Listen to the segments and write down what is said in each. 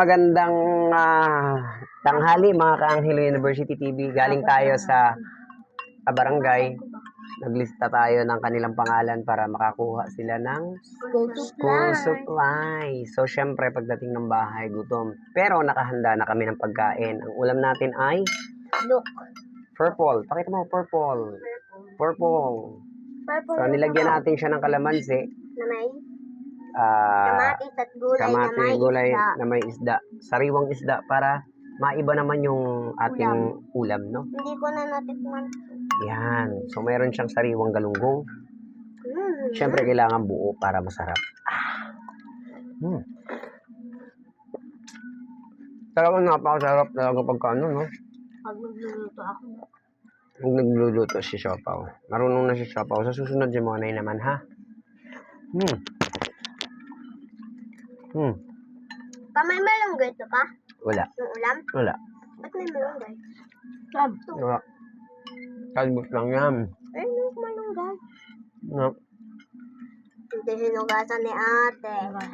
magandang tanghali mga Kaanghelo University TV. Galing tayo sa barangay. Naglista tayo ng kanilang pangalan para makakuha sila ng school supply. So, syempre, pagdating ng bahay, gutom. Pero nakahanda na kami ng pagkain. Ang ulam natin ay Look. purple. Pakita mo, purple. Purple. So, nilagyan natin siya ng kalamansi. Na may Kamatis at gulay na may isda. Sariwang isda para maiba naman yung ating ulam, no? Hindi ko na natikman. Yan. So, mayroon siyang sariwang galunggong. Siyempre, kailangan buo para masarap. Talagang napakasarap talaga pagka no? Pag nagluluto ako. Pag nagluluto si Siopaw. Marunong na si Siopaw. Sa susunod si Monay naman, ha? May malunggay ito pa? Wala. Yung ulam? Wala. Ba't may malunggay? Wala. Talbot lang yan. Ay, yung malunggay. No. Hindi hinugasan ni ate. May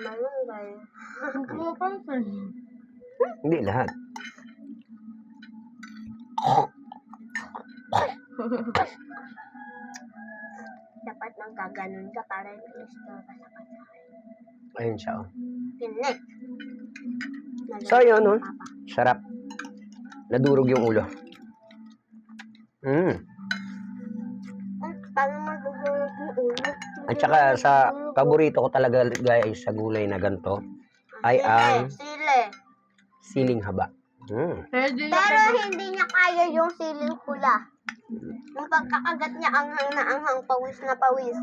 malunggay. Hindi lahat. Dapat nang gaganon ka para i-store ka sa pagkain. Ayun siya, oh. Pinik. So, yun, oh. Sarap. Nadurog yung ulo. Paano magugulot yung ulo? At saka sa paborito ko talaga guys sa gulay na ganito ay ang Sili. siling haba. Pero hindi niya kaya yung siling pula. Yung pagkakagat niya anghang na anghang, pawis na pawis.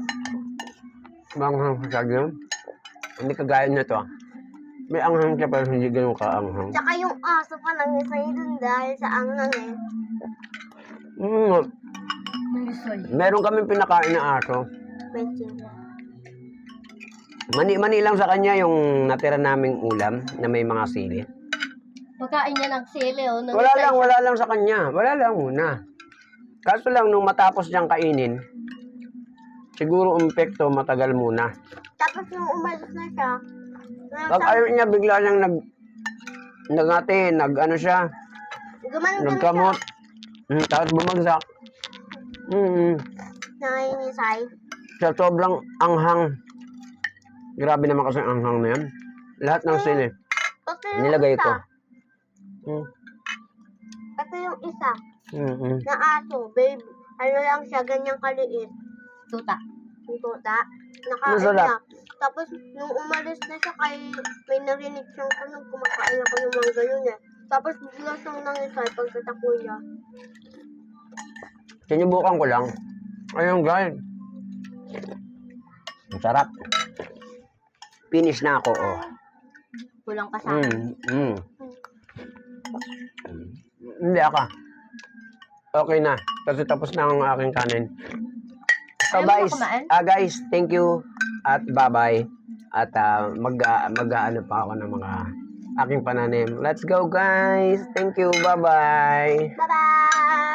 Manghang sa yun. Hindi kagaya nito. May anghang siya pero hindi ganun kaanghang. Tsaka yung aso pa nangisay dun dahil sa anghang eh. Meron kaming pinakain na aso. May sili. Mani-mani lang sa kanya yung natira naming ulam na may mga sili. Pagkain niya ng sili oh. Wala lang sa kanya. Wala lang muna. Kaso lang nung matapos niyang kainin, siguro umpekto matagal muna. Tapos nung umalis na siya, Pag ayaw niya bigla niyang nag-ano siya, nagkamot. Tapos bumagsak. Nangingisay. Sa sobrang anghang. Grabe naman kasi ang anghang na yan. Lahat ng sili. Nilagay ko. Kasi yung isa, na aso, babe, ano lang siya, ganyang kaliit. Tuta. Yung tuta. Nakain niya. Tapos, nung umalis na siya, may narinig siyang kumakain ako ng mga ganun eh. Tapos, bigla siyang nangisay pagkatako niya. Sinubukan ko lang. Ayun guys. Ang sarap. Finish na ako, oh. Kulang ka sa akin. Hindi ako. Okay na. Kasi tapos na ang aking kanin. So guys, thank you at bye-bye. At mag-ano pa ako ng mga aking pananim. Let's go guys. Thank you. Bye-bye. Bye-bye!